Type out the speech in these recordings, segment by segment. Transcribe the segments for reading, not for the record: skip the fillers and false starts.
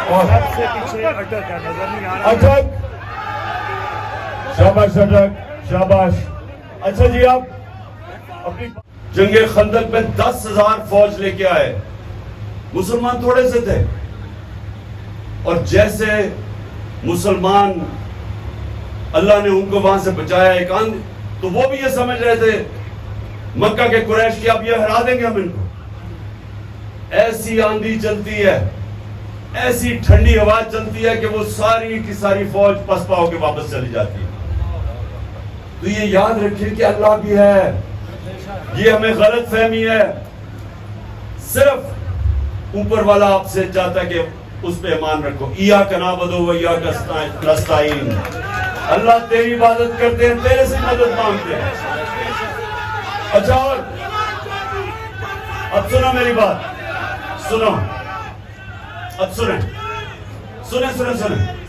سب سے پیچھے اٹک ہے، نظر نہیں آ رہا۔ اٹک، شاباش اٹک، شاباش۔ اچھا جی، آپ اپنی جنگ خندق میں 10,000 فوج لے کے آئے، مسلمان تھوڑے سے تھے، اور جیسے مسلمان اللہ نے ان کو وہاں سے بچایا ایک آندھی، تو وہ بھی یہ سمجھ رہے تھے مکہ کے قریش کی اب یہ ہرا دیں گے ہم ان کو۔ ایسی آندھی چلتی ہے، ایسی ٹھنڈی ہوا چلتی ہے کہ وہ ساری کی ساری فوج پسپا ہو کے واپس چلی جاتی ہے۔ تو یہ یاد رکھیں کہ اللہ بھی ہے، یہ ہمیں غلط فہمی ہے، صرف اوپر والا آپ سے چاہتا ہے کہ اس پہ ایمان رکھو۔ ایاک نعبد و ایاک نستعین، اللہ تیری عبادت کرتے ہیں، تیرے سے مدد مانگتے ہیں۔ اچھا، اور اب سنو میری بات، سنو، اب سنیں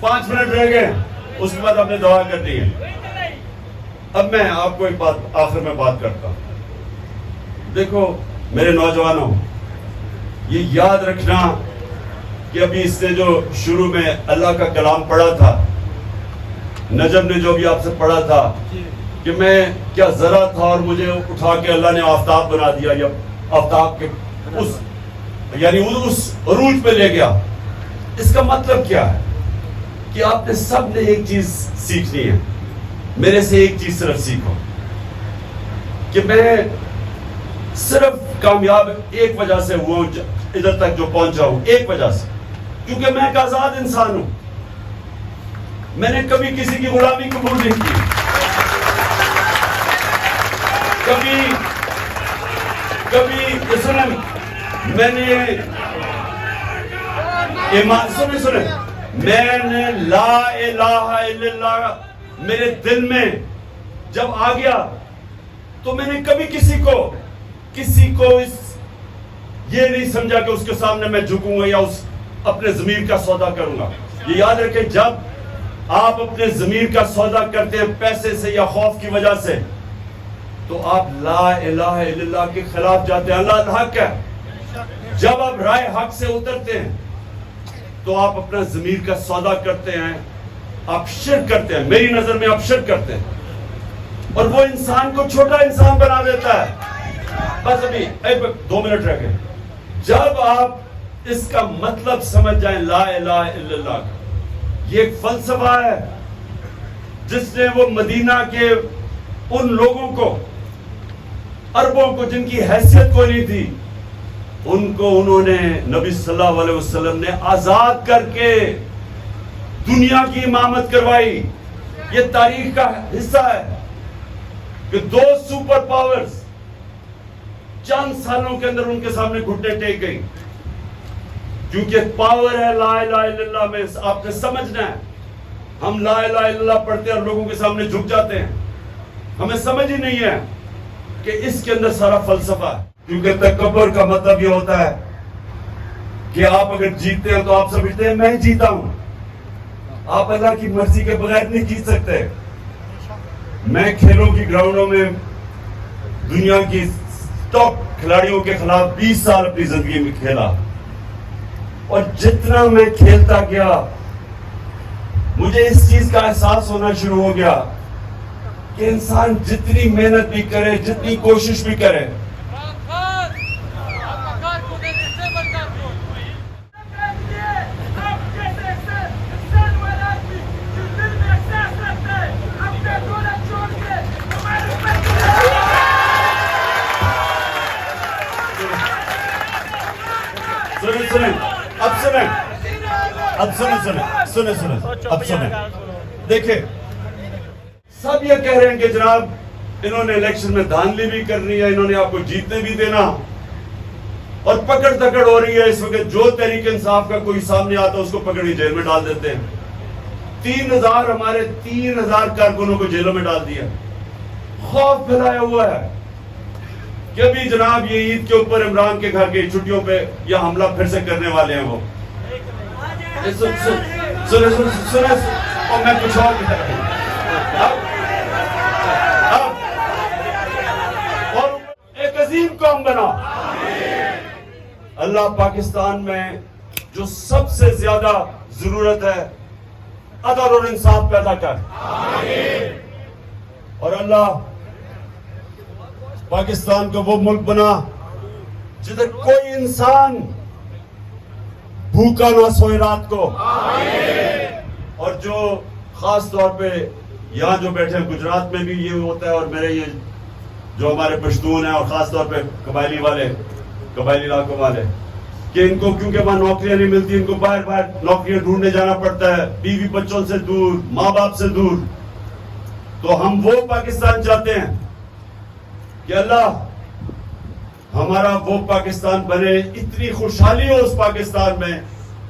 5 منٹ رہ گئے، اس کے بعد ہم نے دعا کرنی ہے۔ اب میں آپ کو ایک بات آخر میں بات کرتا ہوں۔ دیکھو میرے نوجوانوں، یہ یاد رکھنا کہ ابھی اس نے جو شروع میں اللہ کا کلام پڑھا تھا، نجم نے جو بھی آپ سے پڑھا تھا کہ میں کیا ذرا تھا اور مجھے اٹھا کے اللہ نے آفتاب بنا دیا، یا آفتاب کے اس عروج پہ لے گیا۔ اس کا مطلب کیا ہے کہ آپ نے سب نے ایک چیز سیکھنی ہے، میرے سے ایک چیز صرف سیکھو کہ میں صرف کامیاب ایک وجہ سے ہوا ہوں ادھر تک جو پہنچا ہوں، ایک وجہ سے، کیونکہ میں ایک آزاد انسان ہوں۔ میں نے کبھی کسی کی غلامی قبول نہیں کی، کبھی سنیں، میں نے ایمان سنیں، میں نے لا الہ الا اللہ میرے دل میں جب آ گیا تو میں نے کبھی کسی کو یہ نہیں سمجھا کہ اس کے سامنے میں جھکوں گا یا اپنے ضمیر کا سودا کروں گا۔ یہ یاد رکھیں، جب آپ اپنے ضمیر کا سودا کرتے ہیں پیسے سے یا خوف کی وجہ سے، تو آپ لا الہ الا اللہ کے خلاف جاتے ہیں۔ اللہ حق ہے۔ جب آپ رائے حق سے اترتے ہیں تو آپ اپنا ضمیر کا سودا کرتے ہیں، آپ شرک کرتے ہیں، میری نظر میں آپ شرک کرتے ہیں، اور وہ انسان کو چھوٹا انسان بنا دیتا ہے۔ بس ابھی 2 منٹ رہ گئے۔ جب آپ اس کا مطلب سمجھ جائیں لا الہ الا اللہ کا، یہ ایک فلسفہ ہے جس نے وہ مدینہ کے ان لوگوں کو، عربوں کو جن کی حیثیت کوئی نہیں تھی، ان کو انہوں نے نبی صلی اللہ علیہ وسلم نے آزاد کر کے دنیا کی امامت کروائی۔ یہ تاریخ کا حصہ ہے کہ 2 سپر پاورز چند سالوں کے اندر ان کے سامنے گھٹنے ٹیک گئی، کیونکہ پاور ہے لا الہ الا اللہ میں۔ آپ نے سمجھنا ہے، ہم لا الہ الا اللہ پڑھتے ہیں اور لوگوں کے سامنے جھک جاتے ہیں، ہمیں سمجھ ہی نہیں ہے کہ اس کے اندر سارا فلسفہ ہے۔ کیونکہ تکبر کا مطلب یہ ہوتا ہے کہ آپ اگر جیتتے ہیں تو آپ سمجھتے ہیں میں جیتا ہوں۔ آپ اللہ کی مرضی کے بغیر نہیں جیت سکتے۔ میں کھیلوں کی گراؤنڈوں میں دنیا کی ٹاپ کھلاڑیوں کے خلاف 20 سال اپنی زندگی میں کھیلا، اور جتنا میں کھیلتا گیا مجھے اس چیز کا احساس ہونا شروع ہو گیا کہ انسان جتنی محنت بھی کرے، جتنی کوشش بھی کرے، اب سنیں، دیکھیں سب یہ کہہ رہے ہیں کہ جناب انہوں نے الیکشن میں دھاندلی بھی کرنی ہے، انہوں نے آپ کو جیتنے بھی دینا، اور پکڑ دکڑ ہو رہی ہے اس وقت۔ جو تحریک انصاف کا کوئی سامنے آتا ہے اس کو پکڑ کے جیل میں ڈال دیتے ہیں۔ 3,000 کارکنوں کو جیلوں میں ڈال دیا، خوف پھیلایا ہوا ہے کہ ابھی جناب یہ عید کے اوپر عمران کے گھر کی چھٹیوں پہ یہ حملہ پھر سے کرنے والے ہیں۔ وہ سنیں اور میں کچھ اور کہہ رہا ہوں۔ اور ایک عظیم قوم بنا۔ اللہ پاکستان میں जो सबसे ज्यादा जरूरत है, अदल और इंसाफ पैदा कर। और अल्लाह पाकिस्तान को वो मुल्क बना जिधर कोई इंसान भूखा ना सोए रात को। और जो खास तौर पे यहाँ जो बैठे हैं, गुजरात में भी ये होता है, और मेरे ये जो हमारे पश्तून हैं और खास तौर पे कबायली इलाकों वाले, कि इनको क्योंकि वहाँ नौकरियां नहीं मिलती, इनको बाहर बाहर नौकरियां ढूंढने जाना पड़ता है, बीवी बच्चों से दूर, माँ बाप से दूर। तो हम वो पाकिस्तान चाहते हैं कि अल्लाह हमारा वो पाकिस्तान बने, इतनी खुशहाली हो उस पाकिस्तान में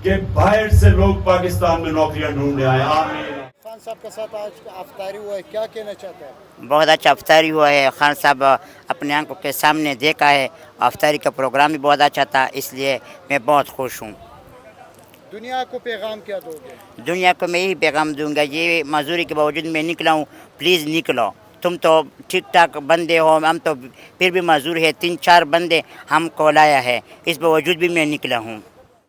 कि बाहर से लोग पाकिस्तान में नौकरियां ढूंढने आए। आमीन। खान साहब के साथ आज अफ्तारी हुआ है, क्या कहना चाहते हैं? बहुत अच्छा अफ्तारी हुआ है। खान साहब अपने आंखों के सामने देखा है, अफ्तारी का प्रोग्राम भी बहुत अच्छा था, इसलिए मैं बहुत खुश हूँ। दुनिया को पैगाम क्या दोगे? दुनिया को मैं यही पैगाम दूंगा, ये मजदूरी के बावजूद मैं निकला हूँ, प्लीज़ निकलो। तुम तो ठीक ठाक बंदे हो, हम तो फिर भी मजदूर है, 3-4 बंदे हमको लाया है, इस बावजूद भी मैं निकला हूँ।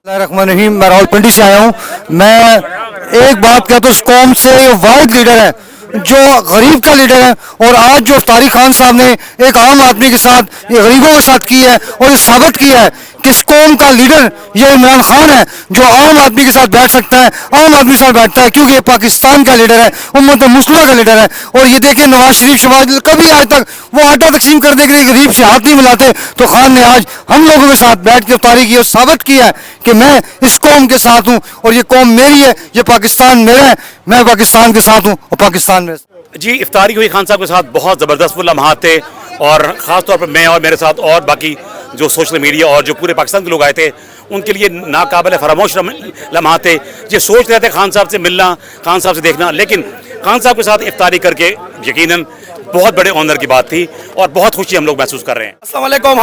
रहमान, मैं रावलपिंडी से आया हूँ। मैं एक बात कहता हूँ, इस कौम से वाहिद लीडर है जो गरीब का लीडर है, और आज जो अफ्तारी खान साहब ने एक आम आदमी के साथ, ये गरीबों के साथ की है, और ये साबित किया है कि इस कौम का लीडर ये इमरान खान है, जो आम आदमी के साथ बैठ सकता है, आम आदमी के साथ बैठता है, क्योंकि ये पाकिस्तान का लीडर है, उम्मत मुस्लिमा का लीडर है। और ये देखें, नवाज शरीफ कभी आज तक वो आटा तकसीम करने के लिए गरीब से हाथ नहीं मिलाते, तो खान ने आज हम लोगों के साथ बैठ के अफ्तारी की और साबित किया है कि मैं इस कौम के साथ हूँ, और ये कौम मेरी है, ये पाकिस्तान मेरा है, मैं पाकिस्तान के साथ हूँ और पाकिस्तान में। जी, इफ्तारी हुई खान साहब के साथ, बहुत ज़बरदस्त वो लम्हात थे, और ख़ास तौर पर मैं और मेरे साथ और बाकी जो सोशल मीडिया और जो पूरे पाकिस्तान के लोग आए थे, उनके लिए नाकाबिल फरामोश लम्हात थे। ये सोच रहे थे खान साहब से मिलना, खान साहब से देखना, लेकिन खान साहब के साथ इफ्तारी करके यकीनन बहुत बड़े ऑनर की बात थी, और बहुत खुशी हम लोग महसूस कर रहे हैं। अस्सलाम वालेकुम।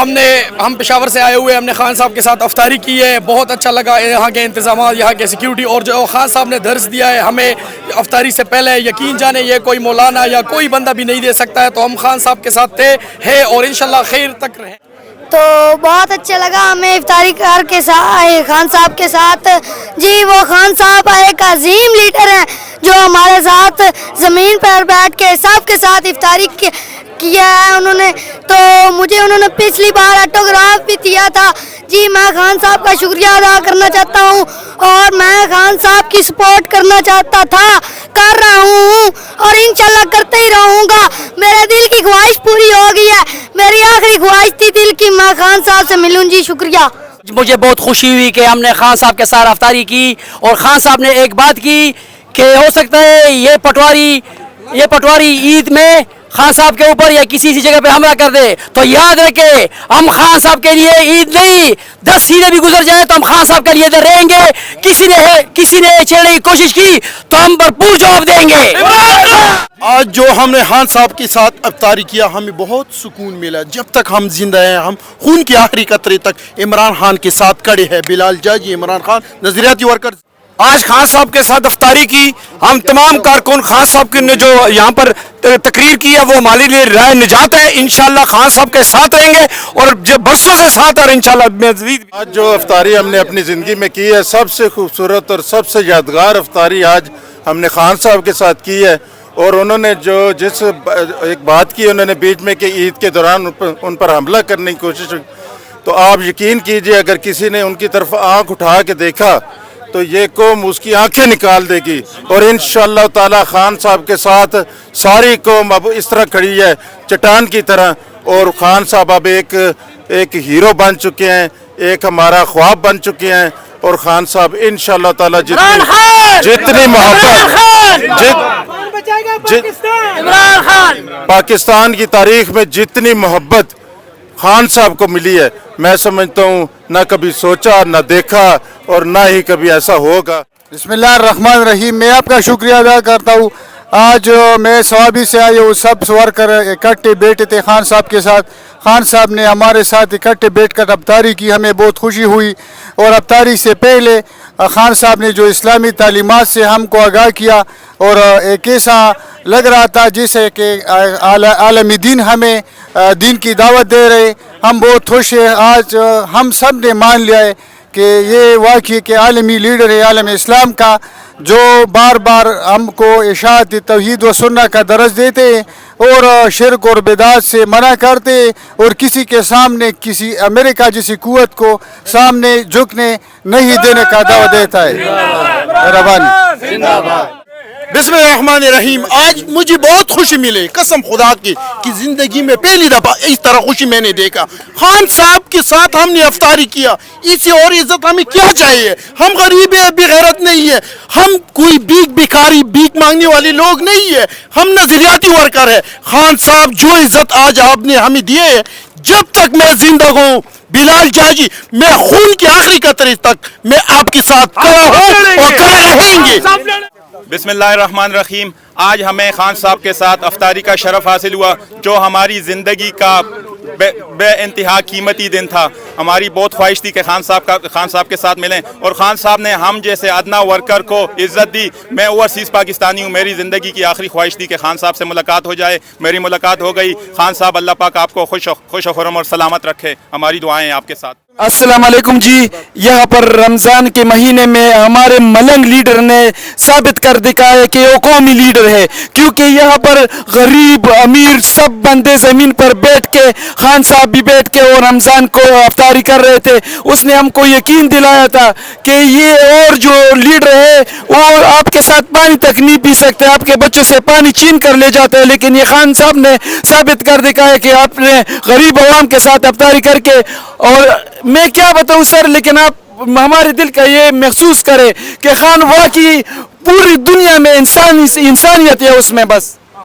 हम पेशावर से आए हुए, हमने खान साहब के साथ अफ्तारी की है, बहुत अच्छा लगा। यहाँ के इंतजाम, यहाँ के सिक्योरिटी, और जो खान साहब ने दर्स दिया है हमें अफ्तारी से पहले, यकीन जाने ये कोई मौलाना या कोई बंदा भी नहीं दे सकता है। तो हम खान साहब के साथ थे, है, और इंशाल्लाह खैर तक रहे। तो बहुत अच्छा लगा हमें इफ्तारी के साथ खान साहब के साथ। जी, वो खान साहब एक अजीम लीडर हैं जो हमारे साथ ज़मीन पर बैठ के सबके साथ इफ्तारी किया है उन्होंने। तो मुझे उन्होंने पिछली बार ऑटोग्राफ भी दिया था। जी, मैं खान साहब का शुक्रिया अदा करना चाहता हूँ, और मैं खान साहब की सपोर्ट करना चाहता था, कर रहा हूँ, और इंशाल्लाह करते ही रहूँगा। मेरे दिल की ख्वाहिश पूरी हो गई है, मेरी आखिरी ख्वाहिश थी दिल की, मैं खान साहब से मिलूँ। जी, शुक्रिया। मुझे बहुत खुशी हुई कि हमने खान साहब के साथ अफ्तारी की, और खान साहब ने एक बात की कि हो सकता है ये पटवारी ईद में खान साहब के ऊपर या किसी जगह पे हमला कर दे, तो याद रखे हम खान साहब के लिए ईद नहीं, 10 सीधे भी गुजर जाए तो हम खान साहब के लिए इधर रहेंगे। किसी ने छेड़ने की कोशिश की तो हम भरपूर जवाब देंगे। आज जो हमने खान साहब के साथ अफ्तारी किया, हमें बहुत सुकून मिला। जब तक हम जिंदा हैं, हम खून के आखिरी कतरे तक इमरान खान के साथ खड़े हैं। बिलाल जाजी, इमरान खान, नजरियाती वर्कर। आज खान साहब के साथ अफ्तारी की, हम तमाम कारकुन खान साहब ने जो यहाँ पर तकरीर की है, वो हमारे लिए राह निजात है। इंशाल्लाह खान साहब के साथ रहेंगे, और जब बरसों से साथ, और इंशाल्लाह मज़ीद। आज जो अफ्तारी हमने अपनी ज़िंदगी में की है, सबसे खूबसूरत और सबसे यादगार अफ्तारी आज हमने खान साहब के साथ की है। और उन्होंने जिस एक बात की उन्होंने बीच में कि ईद के दौरान उन पर हमला करने की कोशिश, तो आप यकीन कीजिए अगर किसी ने उनकी तरफ आँख उठा के देखा तो ये कौम उसकी आंखें निकाल देगी। और इंशाअल्लाह ताला खान साहब के साथ सारी कौम अब इस तरह खड़ी है चट्टान की तरह, और खान साहब अब एक हीरो बन चुके हैं, एक हमारा ख्वाब बन चुके हैं। और खान साहब इंशाअल्लाह ताला जितनी मोहब्बत पाकिस्तान की तारीख में जितनी मोहब्बत खान साहब को मिली है, मैं समझता हूँ ना कभी सोचा, ना देखा, और ना ही कभी ऐसा होगा। बिस्मिल्लाहिर्रहमानिर्रहीम। मैं आपका शुक्रिया अदा करता हूँ। आज मैं सवाबी से आए हूँ, सब वर्कर इकट्ठे बैठे थे खान साहब के साथ। खान साहब ने हमारे साथ इकट्ठे बैठकर अफ्तारी की, हमें बहुत खुशी हुई। और अफ्तारी से पहले खान साहब ने जो इस्लामी तालीमात से हमको आगाह किया, और एक ऐसा लग रहा था जैसे कि आलमी दीन हमें दीन की दावत दे रहे। हम बहुत खुश हैं। आज हम सब ने मान लिया है کہ یہ واقعی کہ عالمی لیڈر ہے عالم اسلام کا، جو بار بار ہم کو اشاعت توحید و سنت کا درس دیتے اور شرک اور بدعت سے منع کرتے اور کسی کے سامنے کسی امریکہ جیسی قوت کو سامنے جھکنے نہیں دینے کا دعوت دیتا ہے. مہربانی. بسم اللہ الرحمن الرحیم. آج مجھے بہت خوشی ملی قسم خدا کی کہ زندگی میں پہلی دفعہ اس طرح خوشی میں نے دیکھا. خان صاحب کے ساتھ ہم نے افطاری کیا، اس سے اور عزت ہمیں کیا چاہیے؟ ہم غریب ہیں، بے غیرت نہیں ہے، ہم کوئی بھیک مانگنے والے لوگ نہیں ہے، ہم نظریاتی ورکر ہے. خان صاحب جو عزت آج آپ نے ہمیں دیے ہے، جب تک میں زندہ ہوں بلال جاجی، میں خون کے آخری قطرے تک میں آپ کے ساتھ کھڑا ہوں اور کھڑے رہیں گے. بسم اللہ الرحمن الرحیم. آج ہمیں خان صاحب کے ساتھ افطاری کا شرف حاصل ہوا، جو ہماری زندگی کا بے انتہا قیمتی دن تھا. ہماری بہت خواہش تھی کہ خان صاحب کے ساتھ ملیں، اور خان صاحب نے ہم جیسے ادنا ورکر کو عزت دی. میں اوورسیز پاکستانی ہوں، میری زندگی کی آخری خواہش تھی کہ خان صاحب سے ملاقات ہو جائے. میری ملاقات ہو گئی. خان صاحب اللہ پاک آپ کو خوش و خرم اور سلامت رکھے. ہماری دعائیں ہیں آپ کے ساتھ. السلام علیکم جی. یہاں پر رمضان کے مہینے میں ہمارے ملنگ لیڈر نے ثابت کر دکھایا کہ وہ قومی لیڈر ہے، کیونکہ یہاں پر غریب امیر سب بندے زمین پر بیٹھ کے، خان صاحب بھی بیٹھ کے اور رمضان کو افطاری کر رہے تھے. اس نے ہم کو یقین دلایا تھا کہ یہ اور جو لیڈر ہے وہ آپ کے ساتھ پانی تک نہیں پی سکتے، آپ کے بچوں سے پانی چھین کر لے جاتے ہیں، لیکن یہ خان صاحب نے ثابت کر دکھایا کہ آپ نے غریب عوام کے ساتھ افطاری کر کے. اور میں کیا بتاؤں سر، لیکن آپ ہمارے دل کا یہ محسوس کرے کہ خان واقعی پوری دنیا میں انسانیت ہے اس میں بس.